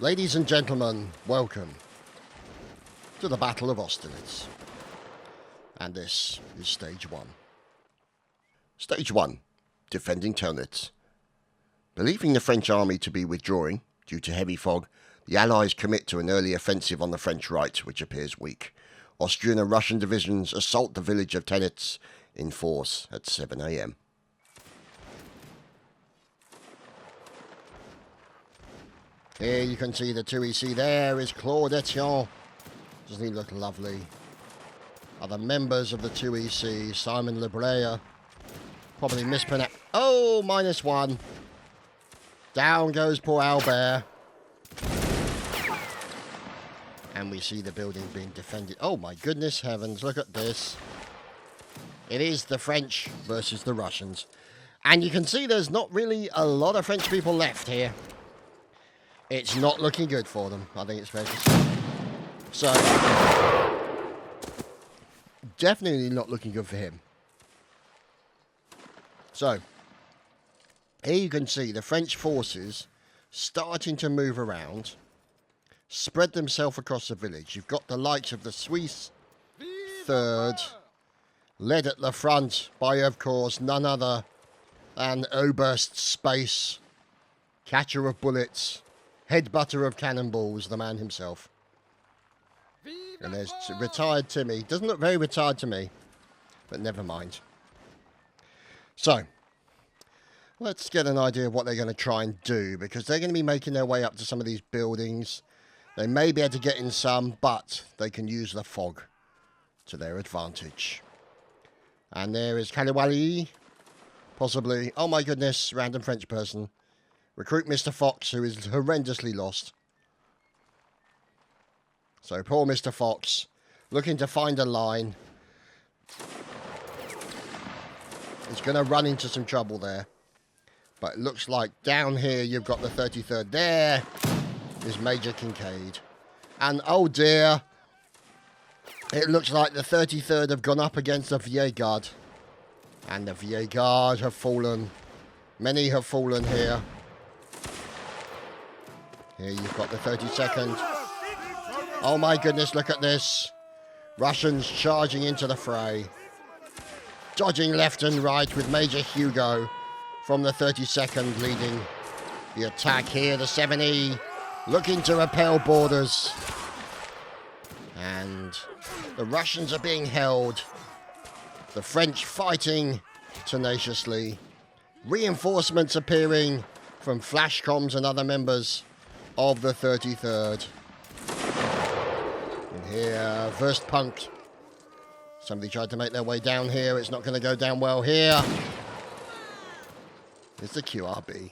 Ladies and gentlemen, welcome to the Battle of Austerlitz. And this is Stage 1. Stage 1. Defending TELNITZ. Believing the French army to be withdrawing due to heavy fog, the Allies commit to an early offensive on the French right, which appears weak. Austrian and Russian divisions assault the village of TELNITZ in force at 7 AM. Here you can see the 2EC. There is Claude Etienne. Doesn't he look lovely? Other members of the 2EC, Simon Lebrea. Probably mispronounced. Oh, -1. Down goes poor Albert. And we see the building being defended. Oh my goodness heavens, look at this. It is the French versus the Russians. And you can see there's not really a lot of French people left here. It's not looking good for them, I think it's fair to say. So, definitely not looking good for him. So, here you can see the French forces starting to move around, spread themselves across the village. You've got the likes of the Swiss 3rd, led at the front by, of course, none other than Oberst Space, catcher of bullets, headbutter of cannonballs, the man himself. And there's retired Timmy. Doesn't look very retired to me, but never mind. So, let's get an idea of what they're going to try and do, because they're going to be making their way up to some of these buildings. They may be able to get in some, but they can use the fog to their advantage. And there is Kaliwali, possibly, oh my goodness, random French person. Recruit Mr. Fox, who is horrendously lost. So poor Mr. Fox, looking to find a line. He's going to run into some trouble there. But it looks like down here you've got the 33rd. There is Major Kincaid. And oh dear, it looks like the 33rd have gone up against the Vieille Garde. And the Vieille Garde have fallen. Many have fallen here. Here you've got the 32nd. Oh my goodness, look at this. Russians charging into the fray. Dodging left and right with Major Hugo from the 32nd leading the attack here. The 7E looking to repel borders. And the Russians are being held. The French fighting tenaciously. Reinforcements appearing from flash comms and other members of the 33rd. And here, Wurstpunk. Somebody tried to make their way down here. It's not going to go down well here. It's the QRB.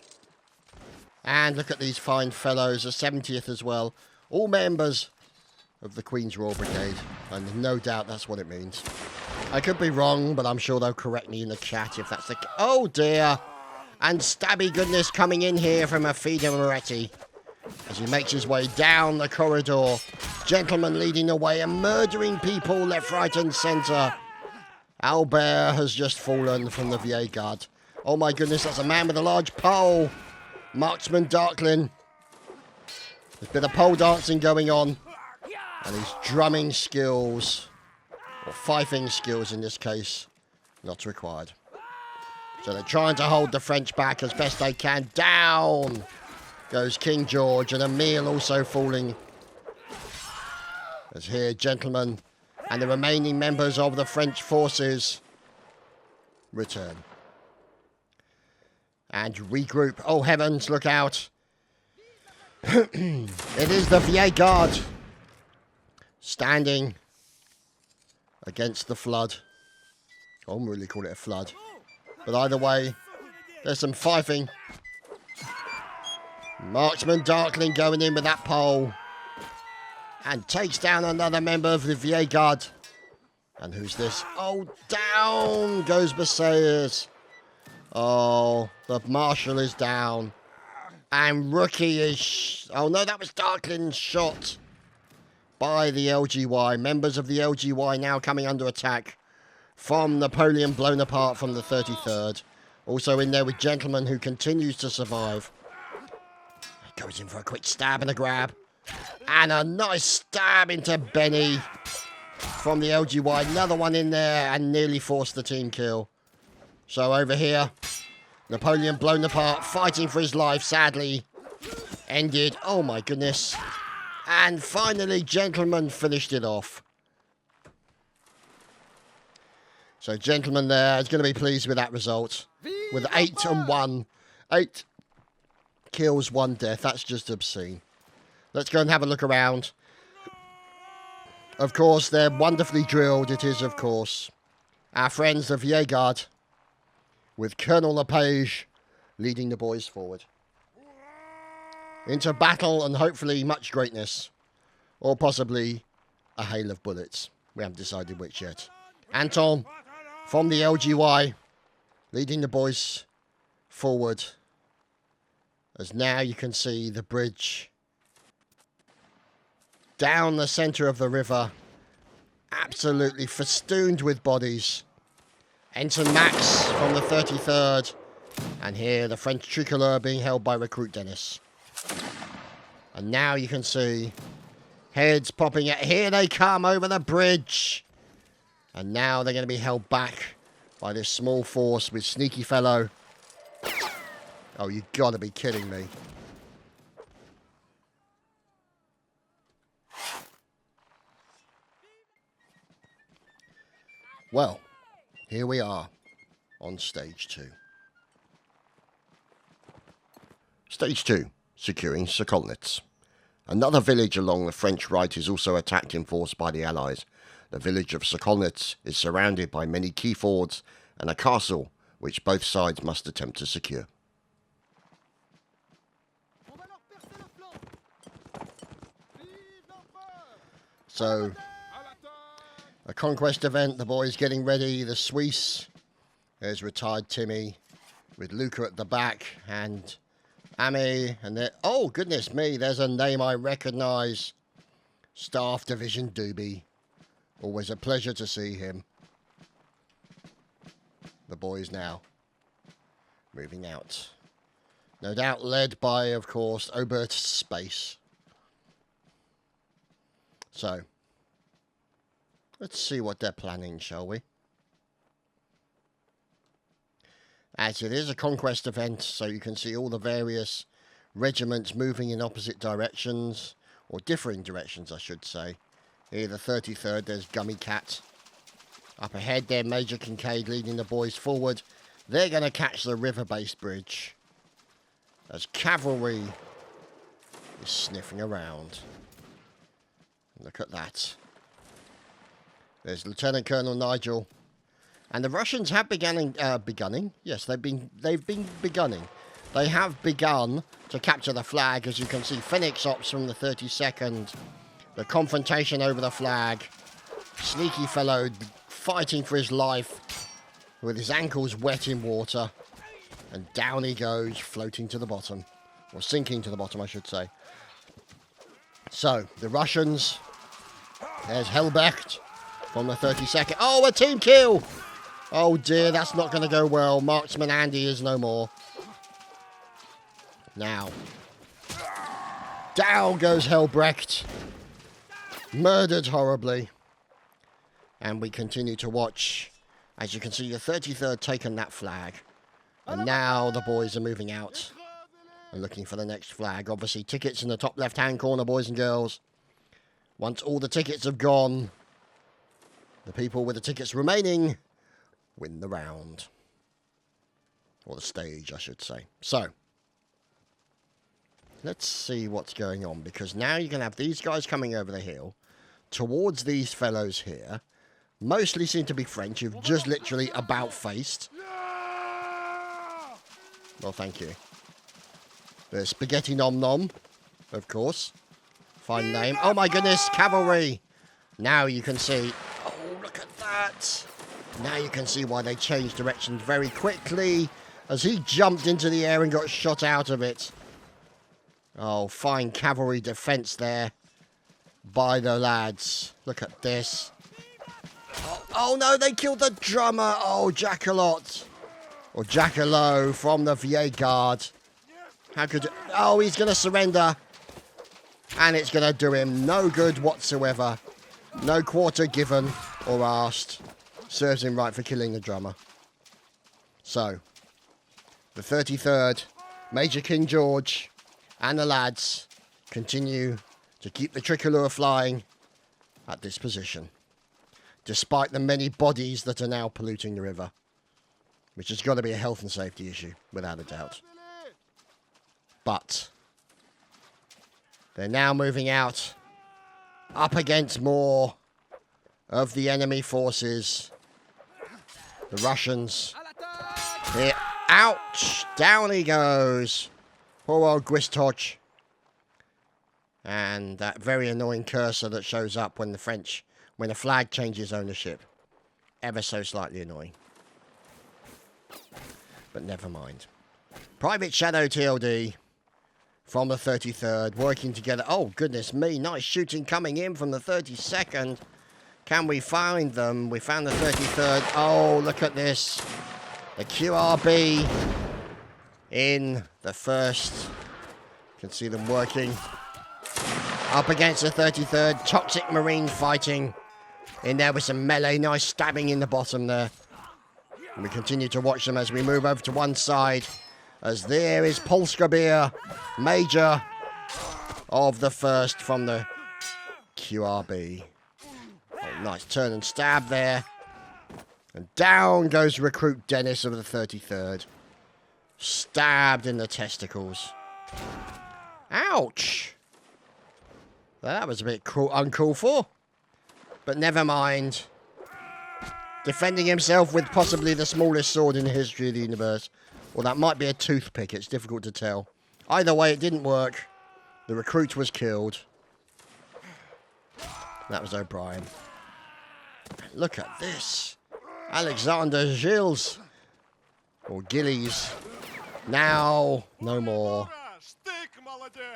And look at these fine fellows, the 70th as well. All members of the Queen's Royal Brigade. And no doubt that's what it means. I could be wrong, but I'm sure they'll correct me in the chat if that's the case. Oh dear. And stabby goodness coming in here from Afida Moretti. As he makes his way down the corridor. Gentlemen leading the way and murdering people left, right and centre. Albert has just fallen from the Vieille Garde. Oh my goodness, that's a man with a large pole. Marksman Darklin. There's a bit of pole dancing going on. And his drumming skills, or fifing skills in this case, not required. So they're trying to hold the French back as best they can. Down goes King George, and Emile also falling. As here, gentlemen, and the remaining members of the French forces return. And regroup. Oh heavens, look out. It is the Vieille Garde standing against the flood. I wouldn't really call it a flood. But either way, there's some fifing. Marksman Darkling going in with that pole. And takes down another member of the Vieille Garde. And who's this? Oh, down goes Basayas. Oh, the Marshal is down. And Rookie is... Oh no, that was Darkling's shot by the LGY. Members of the LGY now coming under attack from Napoleon blown apart from the 33rd. Also in there with Gentleman who continues to survive. Goes in for a quick stab and a grab. And a nice stab into Benny from the LGY. Another one in there and nearly forced the team kill. So over here, Napoleon blown apart, fighting for his life, sadly ended. Oh my goodness. And finally, Gentleman finished it off. So Gentleman there is going to be pleased with that result. With 8 and 1. 8 kills, 1 death. That's just obscene. Let's go and have a look around. Of course, they're wonderfully drilled. It is, of course, our friends of Jaeguard, with Colonel Lepage leading the boys forward. Into battle and hopefully much greatness. Or possibly a hail of bullets. We haven't decided which yet. Anton from the LGY leading the boys forward. As now you can see the bridge down the centre of the river. Absolutely festooned with bodies. Ensign Max from the 33rd. And here the French tricolour being held by Recruit Dennis. And now you can see heads popping out. Here they come over the bridge. And now they're going to be held back by this small force with Sneaky Fellow. Oh, you got to be kidding me. Well, here we are on stage 2. Stage 2, securing SOKOLNITZ. Another village along the French right is also attacked in force by the Allies. The village of SOKOLNITZ is surrounded by many key fords and a castle which both sides must attempt to secure. So, a conquest event, the boys getting ready, the Swiss. There's retired Timmy with Luca at the back and Amy, and there, oh goodness me, there's a name I recognise. Staff Division Doobie. Always a pleasure to see him. The boys now moving out. No doubt led by, of course, Obert Space. So, let's see what they're planning, shall we? As it is a conquest event, so you can see all the various regiments moving in opposite directions, or differing directions, I should say. Here, the 33rd, there's Gummy Cat. Up ahead there, Major Kincaid leading the boys forward. They're going to catch the river-based bridge. As cavalry is sniffing around. Look at that. There's Lieutenant Colonel Nigel. And the Russians have begunning. Yes, they've been begunning. They have begun to capture the flag, as you can see. Phoenix Ops from the 32nd. The confrontation over the flag. Sneaky Fellow fighting for his life with his ankles wet in water. And down he goes, floating to the bottom. Or sinking to the bottom, I should say. So, the Russians. There's Helbecht from the 32nd. Oh, a team kill! Oh dear, that's not going to go well. Marksman Andy is no more. Now, down goes Helbrecht. Murdered horribly. And we continue to watch. As you can see, the 33rd taken that flag. And now the boys are moving out and looking for the next flag. Obviously, tickets in the top left-hand corner, boys and girls. Once all the tickets have gone, the people with the tickets remaining win the round. Or the stage, I should say. So, let's see what's going on. Because now you can have these guys coming over the hill towards these fellows here. Mostly seem to be French, who've just literally about-faced. Well, thank you. There's Spaghetti Nom Nom, of course. Fine name. Oh my goodness, cavalry! Now you can see... Oh, look at that! Now you can see why they changed directions very quickly, as he jumped into the air and got shot out of it. Oh, fine cavalry defence there by the lads. Look at this. Oh no, they killed the drummer! Oh, Jackalot! Or Jackalow from the VA Guard. How could... Oh, he's going to surrender. And it's going to do him no good whatsoever. No quarter given or asked. Serves him right for killing the drummer. So, the 33rd, Major King George, and the lads continue to keep the tricolour flying at this position, despite the many bodies that are now polluting the river, which has got to be a health and safety issue, without a doubt. But they're now moving out up against more of the enemy forces. The Russians. Here. Ouch! Down he goes. Poor old Gwisthodge. And that very annoying cursor that shows up when when the flag changes ownership. Ever so slightly annoying. But never mind. Private Shadow TLD from the 33rd working together. Oh, goodness me. Nice shooting coming in from the 32nd. Can we find them? We found the 33rd. Oh, look at this. The QRB in the first. You can see them working up against the 33rd. Toxic Marine fighting in there with some melee. Nice stabbing in the bottom there. And we continue to watch them as we move over to one side. As there is Polskabir, Major of the first from the QRB. Oh, nice turn and stab there. And down goes Recruit Dennis of the 33rd. Stabbed in the testicles. Ouch! That was a bit uncalled for. But never mind. Defending himself with possibly the smallest sword in the history of the universe. Well, that might be a toothpick. It's difficult to tell. Either way, it didn't work. The recruit was killed. That was O'Brien. Look at this. Alexander Gilles. Or Gillies. Now, no more.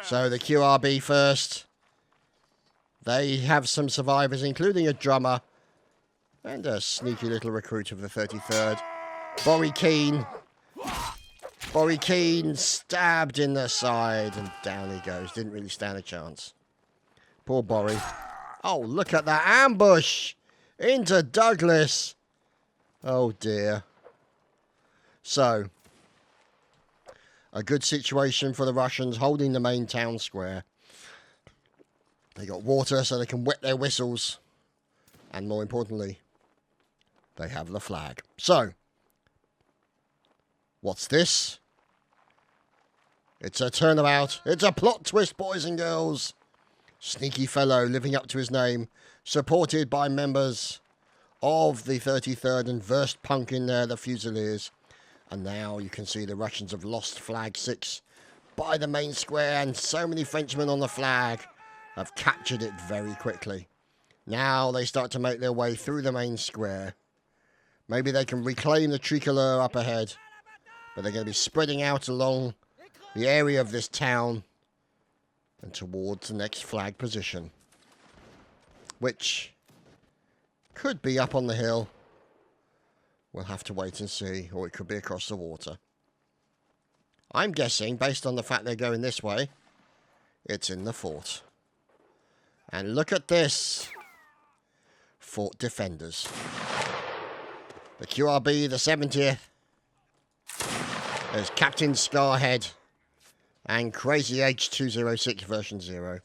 So the QRB first. They have some survivors, including a drummer. And a sneaky little recruit of the 33rd. Borry Keane. Borry Keane stabbed in the side. And down he goes. Didn't really stand a chance. Poor Borry. Oh, look at that ambush. Into Douglas. Oh, dear. So, a good situation for the Russians holding the main town square. They got water so they can wet their whistles. And more importantly, they have the flag. So, what's this? It's a turnabout. It's a plot twist, boys and girls. Sneaky fellow living up to his name. Supported by members of the 33rd and versed punk in there, the Fusiliers. And now you can see the Russians have lost flag 6 by the main square. And so many Frenchmen on the flag have captured it very quickly. Now they start to make their way through the main square. Maybe they can reclaim the tricolour up ahead. But they're going to be spreading out along the area of this town and towards the next flag position. Which could be up on the hill. We'll have to wait and see. Or it could be across the water. I'm guessing, based on the fact they're going this way, it's in the fort. And look at this. Fort defenders. The QRB, the 70th. There's Captain Scarhead. And Crazy H206 version 0.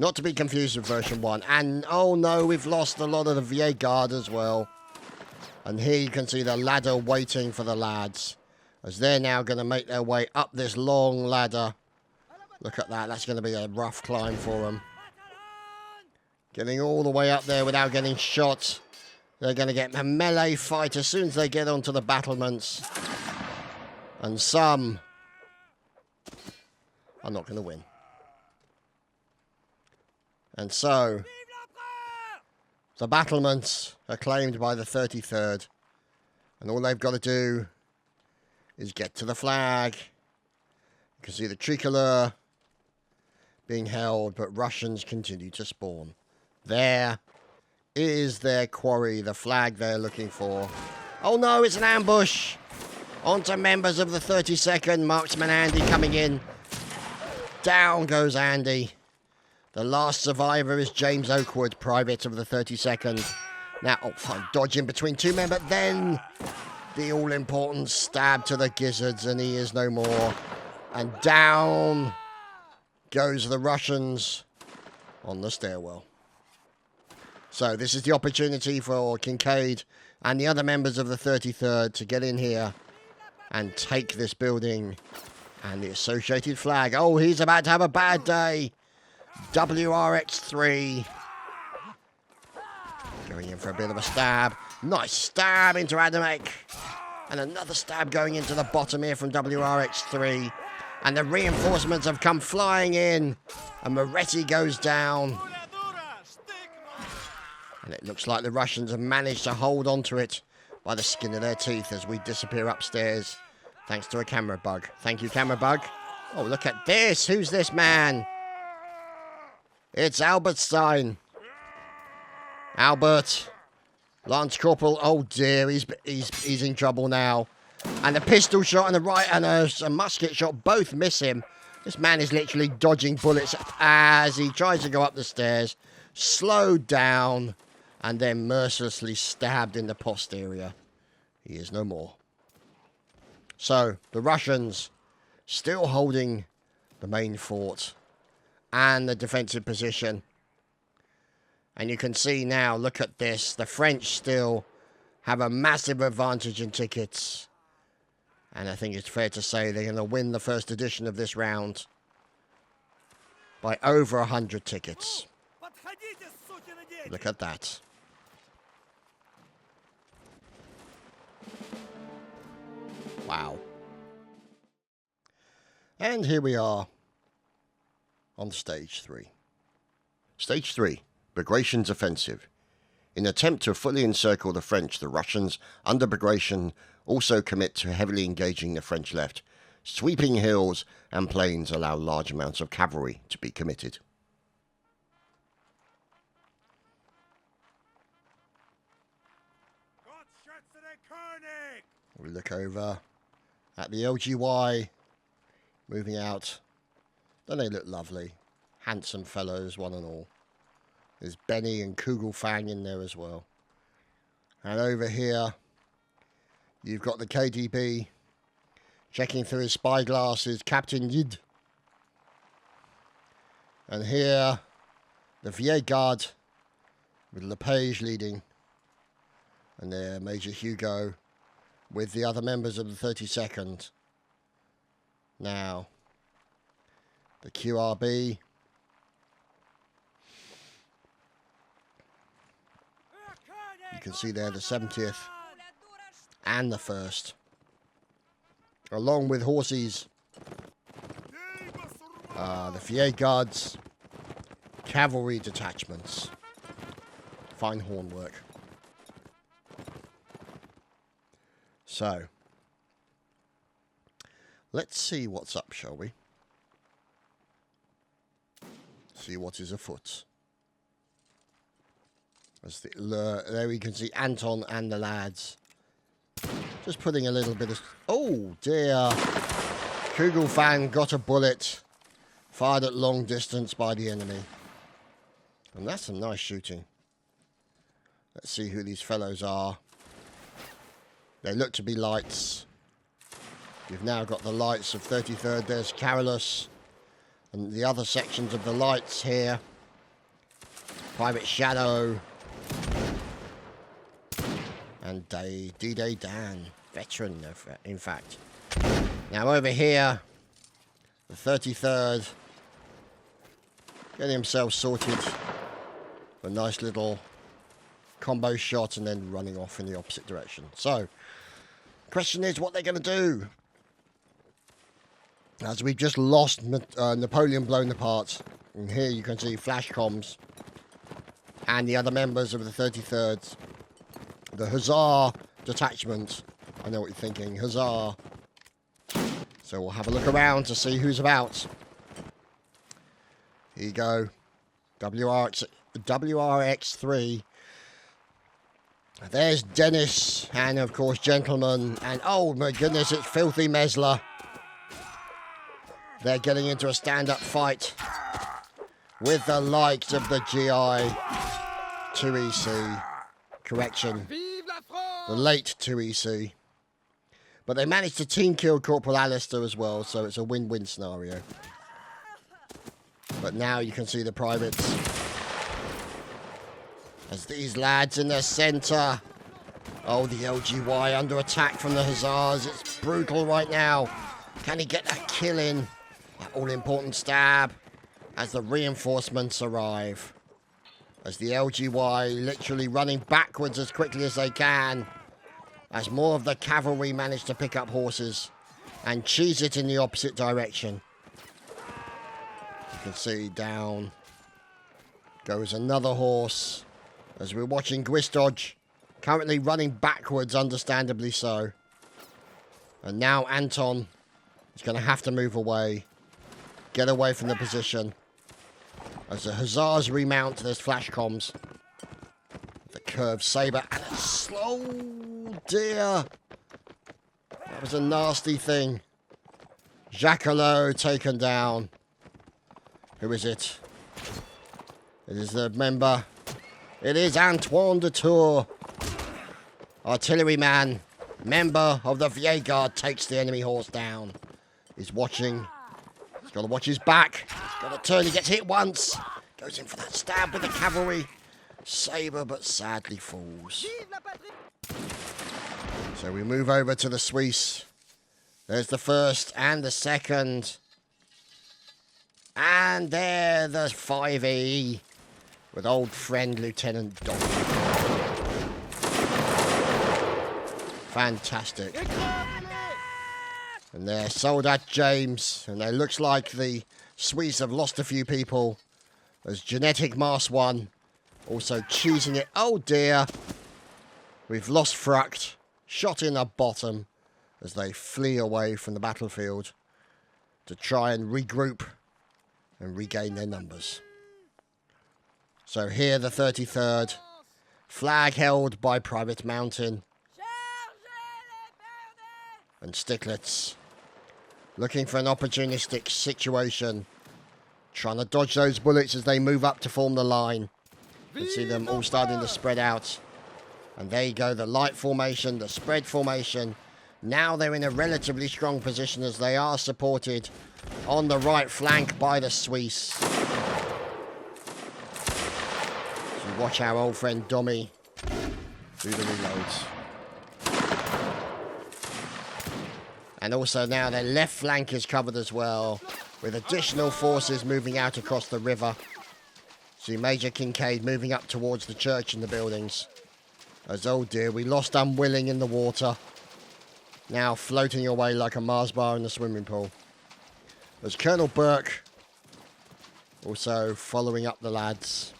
Not to be confused with version 1. And, oh no, we've lost a lot of the VA Guard as well. And here you can see the ladder waiting for the lads. As they're now going to make their way up this long ladder. Look at that. That's going to be a rough climb for them. Getting all the way up there without getting shot. They're going to get a melee fight as soon as they get onto the battlements. And some are not going to win. And so, the battlements are claimed by the 33rd. And all they've got to do is get to the flag. You can see the tricolour being held, but Russians continue to spawn. There is their quarry, the flag they're looking for. Oh no, it's an ambush! On to members of the 32nd. Marksman Andy coming in. Down goes Andy. The last survivor is James Oakwood, private of the 32nd. Now, oh, fine, dodging between two men, but then the all-important stab to the gizzards, and he is no more. And down goes the Russians on the stairwell. So this is the opportunity for Kincaid and the other members of the 33rd to get in here and take this building and the associated flag. Oh, he's about to have a bad day. WRX3 going in for a bit of a stab. Nice stab into Adamek. And another stab going into the bottom here from WRX3. And the reinforcements have come flying in. And Moretti goes down. And it looks like the Russians have managed to hold on to it by the skin of their teeth as we disappear upstairs. Thanks to a camera bug. Thank you, camera bug. Oh, look at this. Who's this man? It's Albert Stein. Albert. Lance Corporal. Oh, dear. He's in trouble now. And a pistol shot and a right and a musket shot both miss him. This man is literally dodging bullets as he tries to go up the stairs. Slowed down and then mercilessly stabbed in the posterior. He is no more. So, the Russians still holding the main fort and the defensive position. And you can see now, look at this, the French still have a massive advantage in tickets. And I think it's fair to say they're going to win the first edition of this round by over 100 tickets. Look at that. Wow. And here we are on stage 3. Stage 3, Bagration's offensive. In an attempt to fully encircle the French, the Russians, under Bagration, also commit to heavily engaging the French left. Sweeping hills and plains allow large amounts of cavalry to be committed. We look over at the LGY moving out. Don't they look lovely? Handsome fellows, one and all. There's Benny and Kugelfang in there as well. And over here, you've got the KDB checking through his spyglasses, Captain Yid. And here, the Vieille Garde with Lepage leading. And there, Major Hugo with the other members of the 32nd. Now, the QRB. You can see there the 70th and the 1st. Along with horses. The Vieille Guards. Cavalry detachments. Fine horn work. So, let's see what's up, shall we? See what is afoot. As there we can see Anton and the lads. Just putting a little bit of... Oh, dear. Kugelfang got a bullet. Fired at long distance by the enemy. And that's some nice shooting. Let's see who these fellows are. They look to be lights. You've now got the lights of 33rd. There's Carolus. And the other sections of the lights here. Private Shadow. And D-Day Dan. Veteran, in fact. Now over here, the 33rd. Getting himself sorted. A nice little combo shot and then running off in the opposite direction. So, question is what they're going to do. As we've just lost Napoleon blown apart. And here you can see flash comms. And the other members of the 33rd. The Hussar detachment. I know what you're thinking. Hussar. So we'll have a look around to see who's about. Here you go. WRX3. There's Dennis, and of course Gentleman, and oh my goodness, it's Filthy Mesler. They're getting into a stand-up fight with the likes of the GI 2EC. Correction, the late 2EC. But they managed to team kill Corporal Alistair as well, so it's a win-win scenario. But now you can see the privates. As these lads in the centre. Oh, the LGY under attack from the Hussars. It's brutal right now. Can he get that kill in? That all-important stab as the reinforcements arrive. As the LGY literally running backwards as quickly as they can. As more of the cavalry manage to pick up horses and cheese it in the opposite direction. You can see down goes another horse. As we're watching Gwistodge currently running backwards, understandably so. And now Anton is going to have to move away. Get away from the position. As the Hussars remount, there's flash comms. The curved sabre and a slow deer. That was a nasty thing. Jacquelot taken down. Who is it? It is the member. It is Antoine de Tours. Artilleryman, member of the Vieille Guard, takes the enemy horse down. He's watching. He's got to watch his back. He's got to turn. He gets hit once. Goes in for that stab with the cavalry. Sabre, but sadly falls. So we move over to the Swiss. There's the first and the second. And there the 5E. With old friend Lieutenant Don. Fantastic. And there's Soldat James. And it looks like the Swedes have lost a few people. There's Genetic Mars 1. Also cheesing it. Oh dear. We've lost Frucht. Shot in the bottom. As they flee away from the battlefield. To try and regroup. And regain their numbers. So here the 33rd, flag held by Private Mountain. And Sticklitz, looking for an opportunistic situation. Trying to dodge those bullets as they move up to form the line. You can see them all starting to spread out. And there you go, the light formation, the spread formation. Now they're in a relatively strong position as they are supported on the right flank by the Swiss. Watch our old friend Dommy do the reloads. And also now their left flank is covered as well, with additional forces moving out across the river. See Major Kincaid moving up towards the church and the buildings. As oh dear, we lost Unwilling in the water. Now floating away like a Mars bar in the swimming pool. There's Colonel Burke also following up the lads.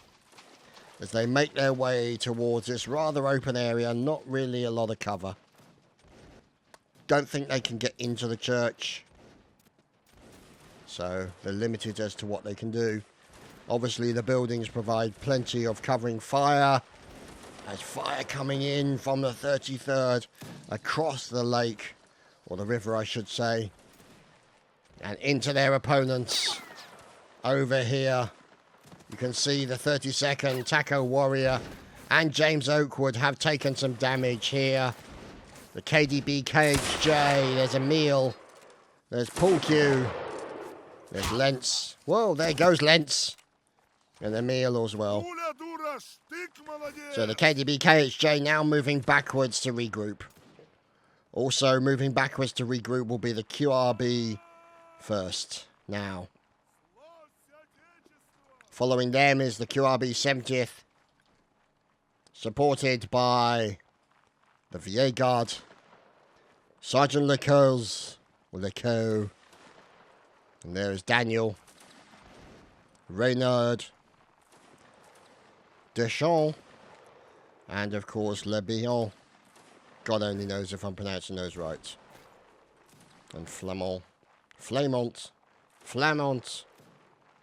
As they make their way towards this rather open area, not really a lot of cover. Don't think they can get into the church. So they're limited as to what they can do. Obviously the buildings provide plenty of covering fire. There's fire coming in from the 33rd across the lake, or the river I should say. And into their opponents over here. You can see the 32nd Taco Warrior and James Oakwood have taken some damage here. The KDB KHJ, there's Emil, there's Paul Q, there's Lentz. Whoa, there goes Lentz. And Emil as well. So the KDB KHJ now moving backwards to regroup. Also moving backwards to regroup will be the QRB first now. Following them is the QRB 70th, supported by the Vieille Guard, Sergeant Lecoe's, or Lecoe, and there is Daniel, Reynard, Deschamps, and of course Le Billon. God only knows if I'm pronouncing those right. And Flamont.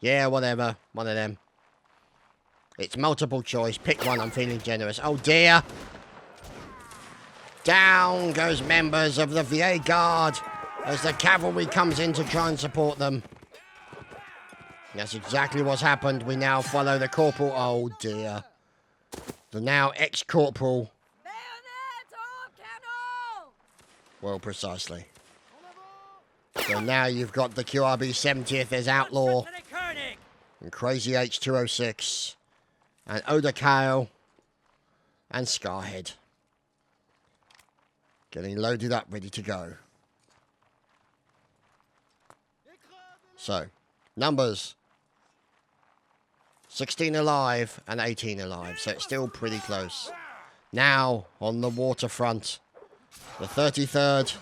Yeah, whatever. One of them. It's multiple choice. Pick one. I'm feeling generous. Oh, dear. Down goes members of the VA Guard as the cavalry comes in to try and support them. That's exactly what's happened. We now follow the corporal. Oh dear. The now ex-corporal. Well, precisely. So now you've got the QRB 70th as Outlaw. And Crazy H206. And Odakale. And Scarhead. Getting loaded up, ready to go. So, numbers. 16 alive and 18 alive, so it's still pretty close. Now, on the waterfront, the 33rd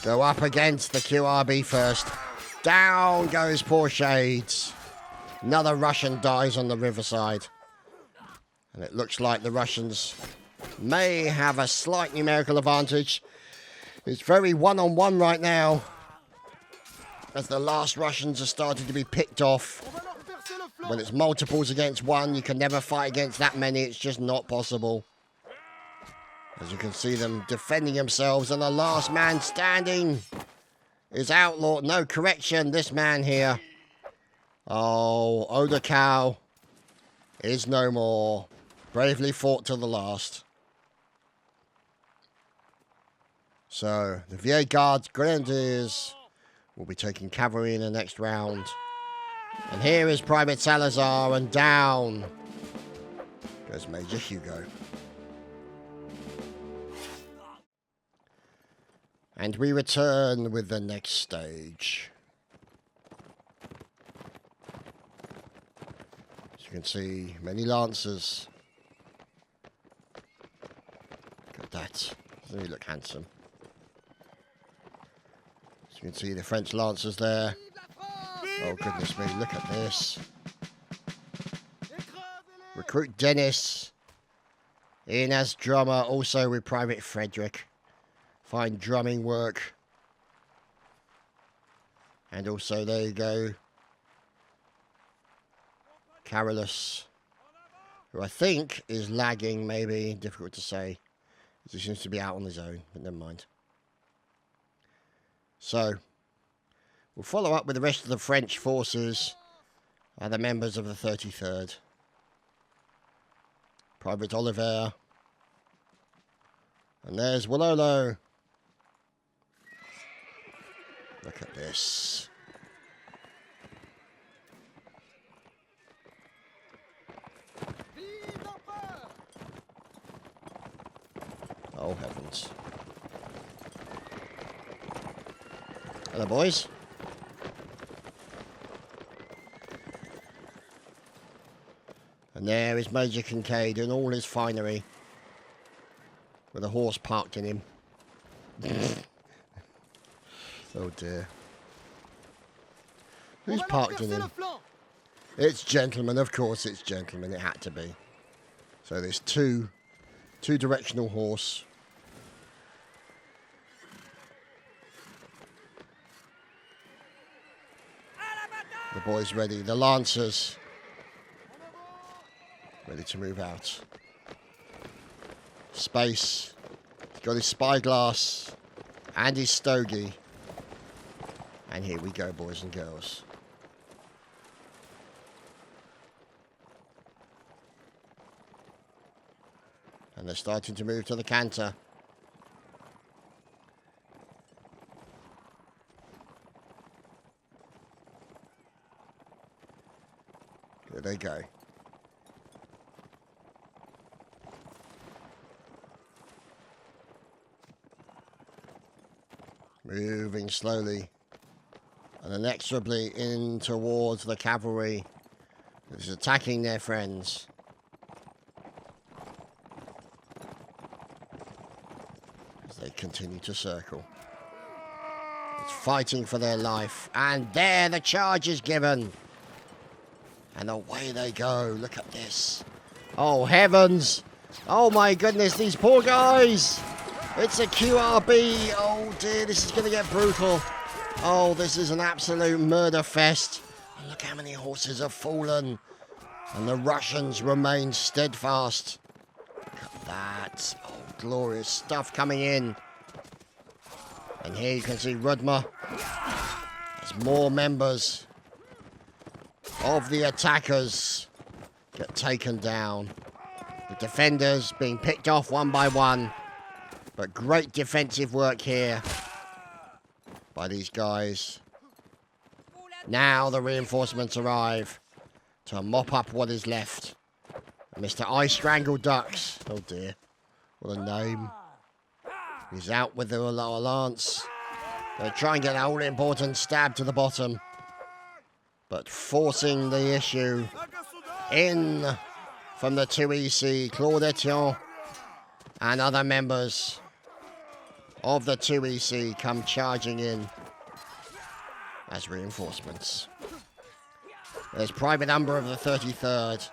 go up against the QRB first. Down goes poor Shades. Another Russian dies on the riverside. And it looks like the Russians may have a slight numerical advantage. It's very one-on-one right now, as the last Russians are starting to be picked off. When it's multiples against one, you can never fight against that many. It's just not possible. As you can see them defending themselves, and the last man standing is Outlaw. No, correction, this man here. Oh, Odakal is no more. Bravely fought to the last. So, the VA Guards Grenadiers will be taking cavalry in the next round. And here is Private Salazar, and down goes Major Hugo. And we return with the next stage. As you can see, many Lancers. Look at that. Doesn't he look handsome? As you can see, the French Lancers there. Oh, goodness me, look at this. Recruit Dennis in as drummer, also with Private Frederick. Fine drumming work. And also, there you go, Carolus, who I think is lagging, maybe, difficult to say. He seems to be out on his own, but never mind. So, we'll follow up with the rest of the French forces and the members of the 33rd. Private Oliver. And there's Wololo. Look at this. Oh, heavens. Hello, boys. And there is Major Kincaid in all his finery, with a horse parked in him. Oh dear. Who's parked in him? It's gentlemen, of course it's gentlemen, it had to be. So there's two directional horse. The boys ready, the Lancers ready to move out. Space. He's got his spyglass and his stogie. And here we go, boys and girls. And they're starting to move to the canter. Here they go. Moving slowly and inexorably in towards the cavalry, who's attacking their friends. As they continue to circle. It's fighting for their life. And there the charge is given. And away they go. Look at this. Oh, heavens. Oh, my goodness. These poor guys. It's a QRB. Oh, dear. This is going to get brutal. Oh, this is an absolute murder fest. And look how many horses have fallen. And the Russians remain steadfast. Look at that. Oh, glorious stuff coming in. And here you can see Rudmer. As more members of the attackers get taken down. The defenders being picked off one by one. But great defensive work here by these guys. Now the reinforcements arrive to mop up what is left. Mr. I Strangle Ducks. Oh dear. What a name. He's out with the lance. They'll try and get an all-important stab to the bottom. But forcing the issue in from the 2EC, Claude Etienne and other members of the 2EC come charging in as reinforcements. There's Private Umber of the 33rd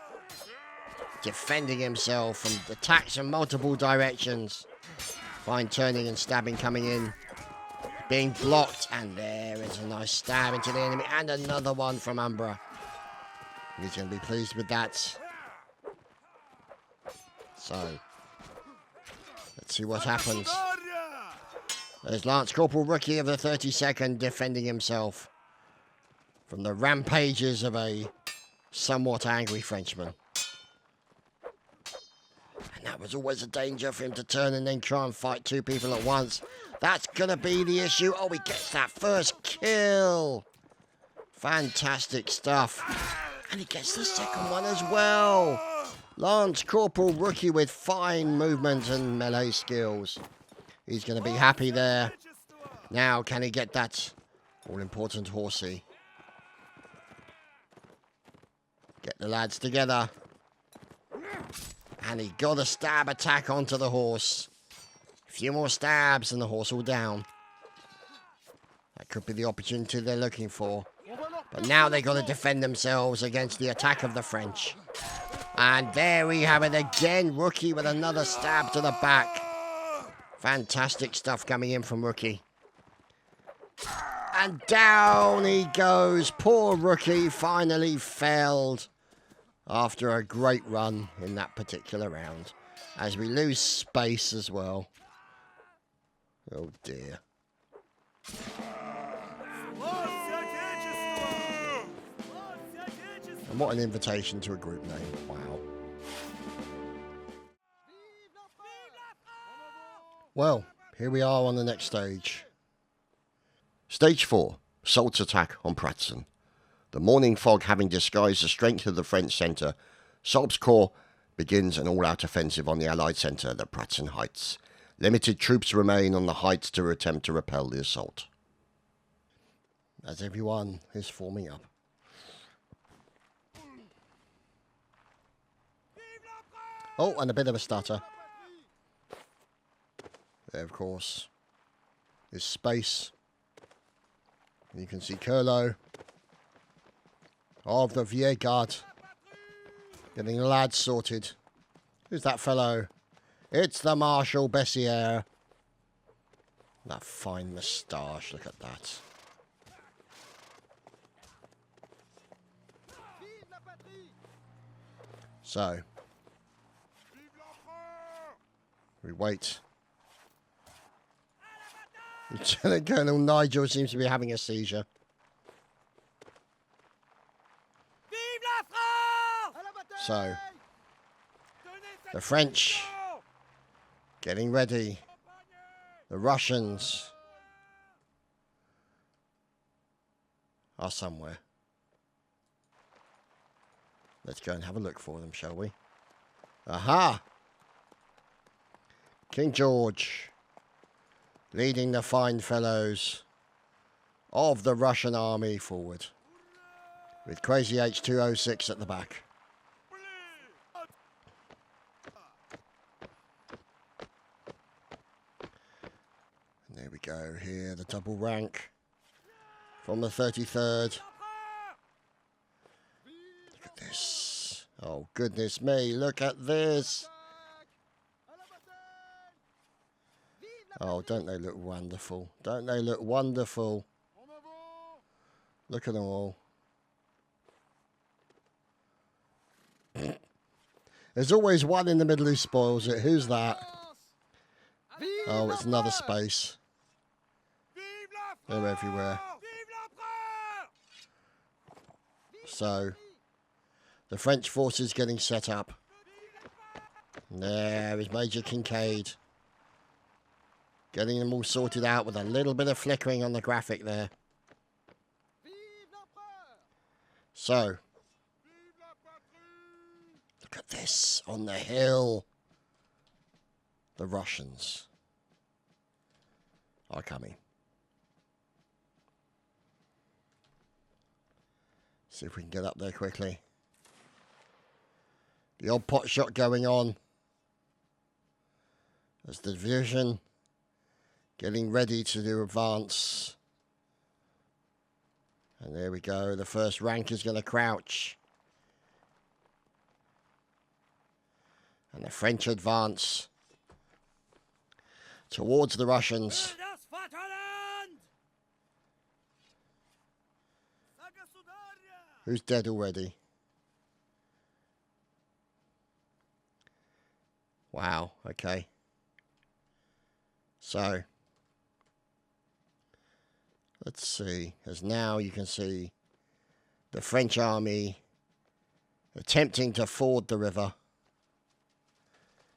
defending himself from attacks from multiple directions. Fine turning and stabbing coming in. Being blocked, and there is a nice stab into the enemy, and another one from Umbra. He's going to be pleased with that. So, let's see what happens. There's Lance Corporal Rookie of the 32nd defending himself from the rampages of a somewhat angry Frenchman. And that was always a danger for him to turn and then try and fight two people at once. That's going to be the issue. Oh, he gets that first kill. Fantastic stuff. And he gets the second one as well. Lance Corporal Rookie with fine movement and melee skills. He's going to be happy there. Now, can he get that all-important horsey? Get the lads together. And he got a stab attack onto the horse. A few more stabs and the horse will down. That could be the opportunity they're looking for. But now they've got to defend themselves against the attack of the French. And there we have it again. Rookie with another stab to the back. Fantastic stuff coming in from Rookie. And down he goes. Poor Rookie finally failed after a great run in that particular round. As we lose space as well. Oh dear. And what an invitation to a group name. Wow. Well, here we are on the next stage. Stage 4, SOULT'S attack on Pratzen. The morning fog having disguised the strength of the French centre, SOULT'S corps begins an all-out offensive on the Allied centre, the Pratzen Heights. Limited troops remain on the heights to attempt to repel the assault. As everyone is forming up. Oh, and a bit of a stutter. There, of course, is space. You can see Curlo of the Vieux Guard getting the lads sorted. Who's that fellow? It's the Marshal Bessiere. That fine moustache, look at that. So, we wait. Lieutenant Colonel Nigel seems to be having a seizure. So, the French getting ready. The Russians are somewhere. Let's go and have a look for them, shall we? Aha! King George leading the fine fellows of the Russian army forward. With Crazy H206 at the back. And there we go, here the double rank from the 33rd. Look at this. Oh, goodness me, look at this. Oh, don't they look wonderful? Don't they look wonderful? Look at them all. There's always one in the middle who spoils it. Who's that? Oh, it's another space. They're everywhere. So, the French forces getting set up. There is Major Kincaid. Getting them all sorted out with a little bit of flickering on the graphic there. So, look at this on the hill. The Russians are coming. See if we can get up there quickly. The odd pot shot going on. As the division getting ready to do advance. And there we go. The first rank is going to crouch. And the French advance towards the Russians. Who's dead already? Wow, okay. So, let's see. As now you can see the French army attempting to ford the river.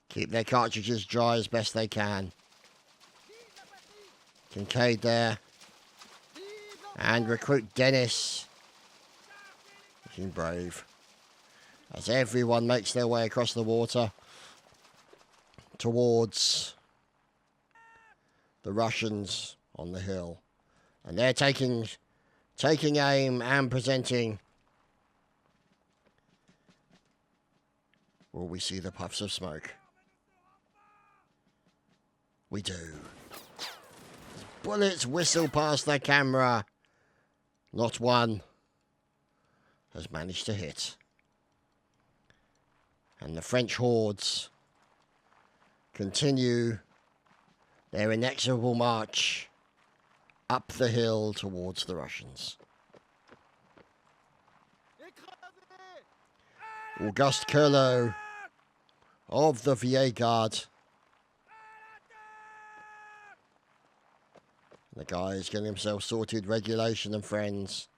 Keep their cartridges dry as best they can. Kincaid there. And recruit Dennis. Looking brave. As everyone makes their way across the water towards the Russians on the hill. And they're taking aim and presenting. Will we see the puffs of smoke? We do. Bullets whistle past the camera. Not one has managed to hit. And the French hordes continue their inexorable march up the hill towards the Russians. Auguste Curlot of the VA Guard. The guy is getting himself sorted. Regulation and friends.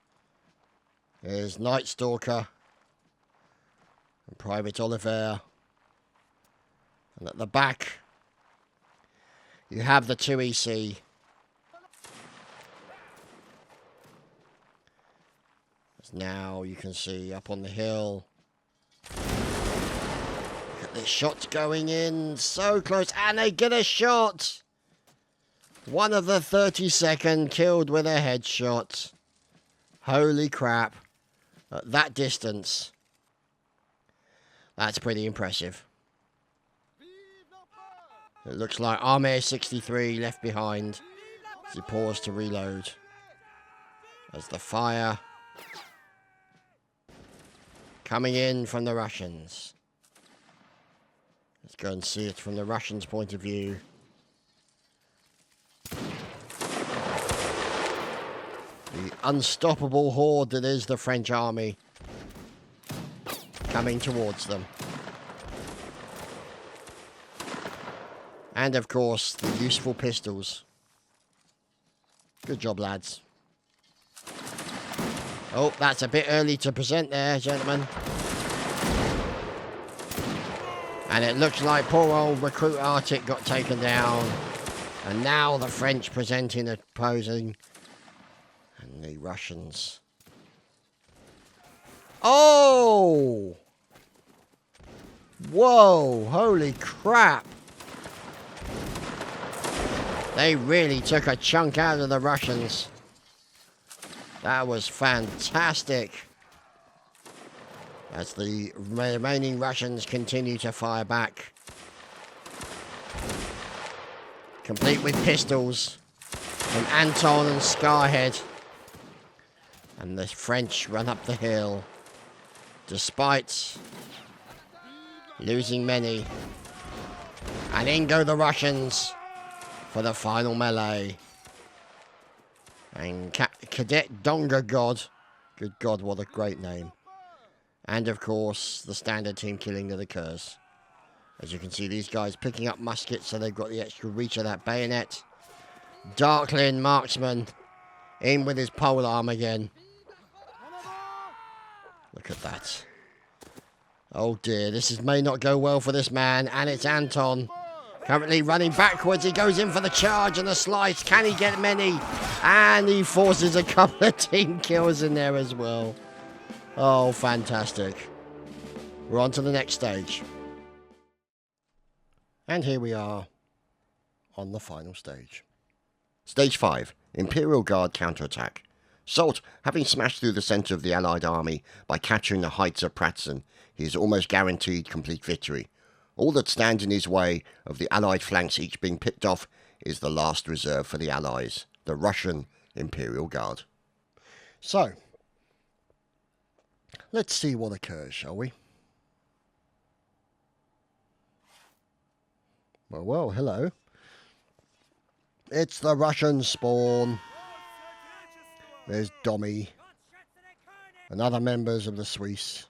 There's Night Stalker and Private Oliver. And at the back, you have the 2EC. As now you can see up on the hill. Look at this shot going in. So close. And they get a shot. One of the 32nd killed with a headshot. Holy crap. At that distance. That's pretty impressive. It looks like Army 63 left behind as he paused to reload. As the fire coming in from the Russians. Let's go and see it from the Russians' point of view. The unstoppable horde that is the French army coming towards them. And of course, the useful pistols. Good job, lads. Oh, that's a bit early to present there, gentlemen. And it looks like poor old Recruit Arctic got taken down. And now the French presenting opposing. And the Russians. Oh! Whoa, holy crap. They really took a chunk out of the Russians. That was fantastic. As the remaining Russians continue to fire back. Complete with pistols from Anton and Scarhead. And the French run up the hill. Despite losing many. And in go the Russians for the final melee. And Cadet Donga God. Good God, what a great name. And of course, the standard team killing that occurs. As you can see, these guys picking up muskets, so they've got the extra reach of that bayonet. Darkling marksman in with his polearm again. Look at that. Oh dear, may not go well for this man, and it's Anton. Currently running backwards, he goes in for the charge and the slice. Can he get many? And he forces a couple of team kills in there as well. Oh, fantastic. We're on to the next stage. And here we are on the final stage. Stage 5, Imperial Guard counterattack. Soult, having smashed through the centre of the Allied army by capturing the heights of Pratzen, he is almost guaranteed complete victory. All that stands in his way of the Allied flanks each being picked off is the last reserve for the Allies, the Russian Imperial Guard. So, let's see what occurs, shall we? Well, hello. It's the Russian spawn. There's Dommy and other members of the Swiss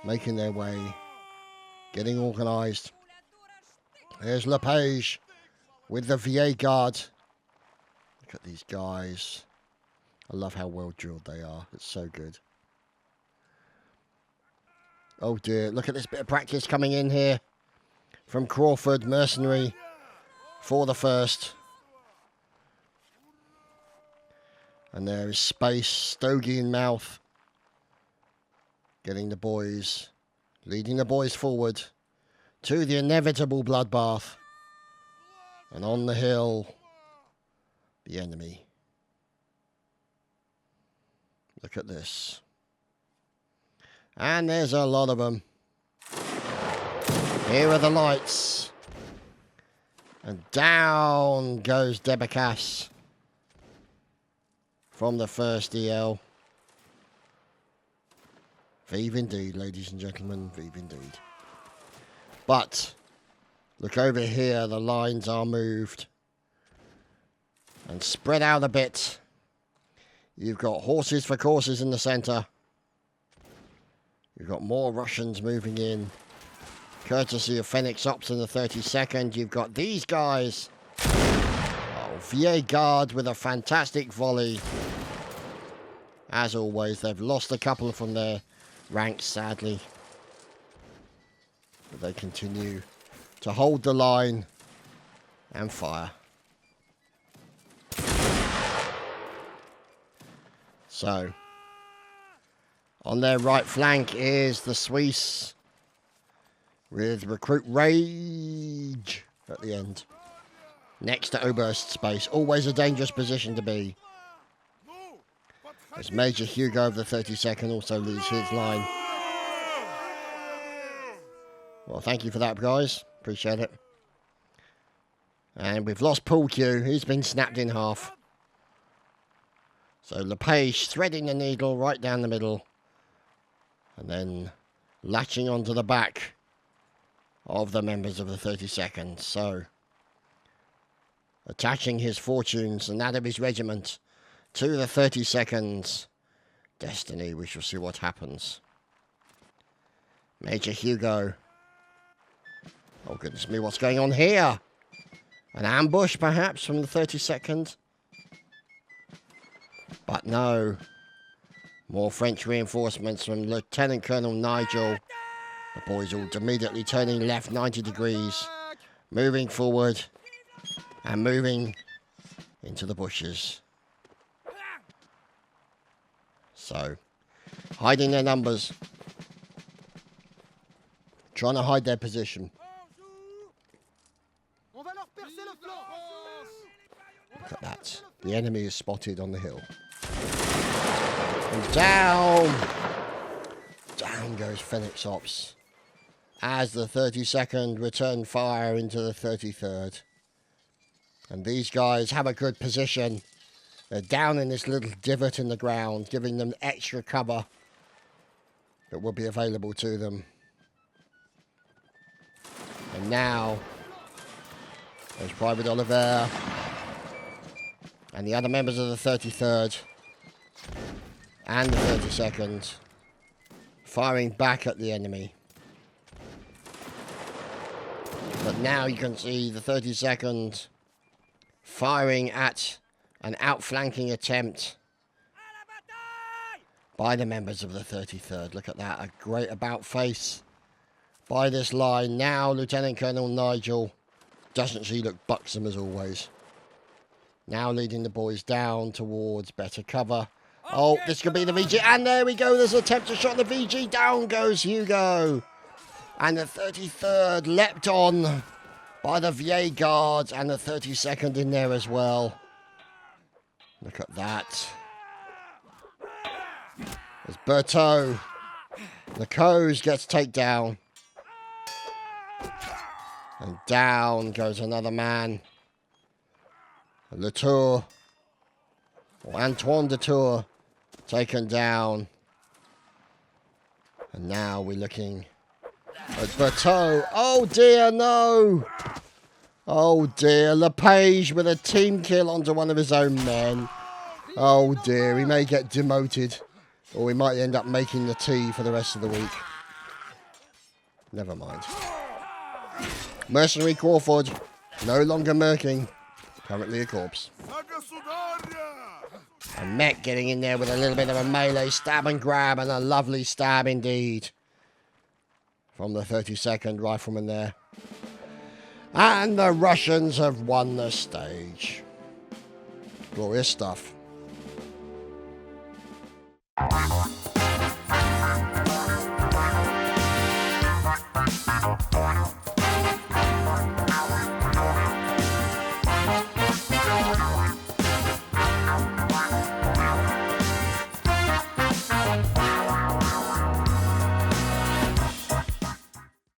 making their way, getting organised. There's Lepage with the Vieille Guard. Look at these guys. I love how well drilled they are. It's so good. Oh dear, look at this bit of practice coming in here from Crawford, mercenary for the first. And there is Space, Stogie in mouth, getting the boys, leading the boys forward to the inevitable bloodbath. And on the hill, the enemy. Look at this. And there's a lot of them. Here are the lights. And down goes Debacas from the first EL. Vive indeed, ladies and gentlemen, vive indeed. But look over here, the lines are moved and spread out a bit. You've got horses for courses in the centre. You've got more Russians moving in, courtesy of Phoenix Ops in the 32nd. You've got these guys. Oh, Vieille Guard with a fantastic volley. As always, they've lost a couple from their ranks, sadly. But they continue to hold the line and fire. So, on their right flank is the Swiss with Recruit Rage at the end. Next to Oberst Space. Always a dangerous position to be. As Major Hugo of the 32nd also leads his line. Well, thank you for that, guys. Appreciate it. And we've lost Paul Q. He's been snapped in half. So Lepage threading the needle right down the middle. And then latching onto the back of the members of the 32nd. So attaching his fortunes and that of his regiment to the 32nd's destiny. We shall see what happens. Major Hugo. Oh goodness me, what's going on here? An ambush perhaps from the 32nd? But no. More French reinforcements from Lieutenant Colonel Nigel. The boys all immediately turning left 90 degrees. Moving forward. And moving into the bushes. So, hiding their numbers. Trying to hide their position. Look at that. The enemy is spotted on the hill. And down goes Phoenix Ops. As the 32nd return fire into the 33rd. And these guys have a good position. They're down in this little divot in the ground, giving them extra cover that will be available to them. And now, there's Private Oliver and the other members of the 33rd and the 32nd firing back at the enemy. Now you can see the 32nd firing at an outflanking attempt by the members of the 33rd. Look at that, a great about face by this line. Now Lieutenant Colonel Nigel, doesn't she look buxom as always? Now leading the boys down towards better cover. Oh, this could be the VG, and there we go, there's an attempt to shot the VG, down goes Hugo. And the 33rd leapt on by the VA Guards, and the 32nd in there as well. Look at that. There's Berthaud. The Coes gets takedown. And down goes another man. Latour. Or Antoine Latour taken down. And now we're looking at Berthaud. Oh dear, no. Oh dear, LePage with a team kill onto one of his own men. Oh dear, he may get demoted. Or we might end up making the tea for the rest of the week. Never mind. Mercenary Crawford, no longer murking. Currently a corpse. And Mech getting in there with a little bit of a melee stab and grab, and a lovely stab indeed. From the 32nd Rifleman there. And the Russians have won the stage. Glorious stuff.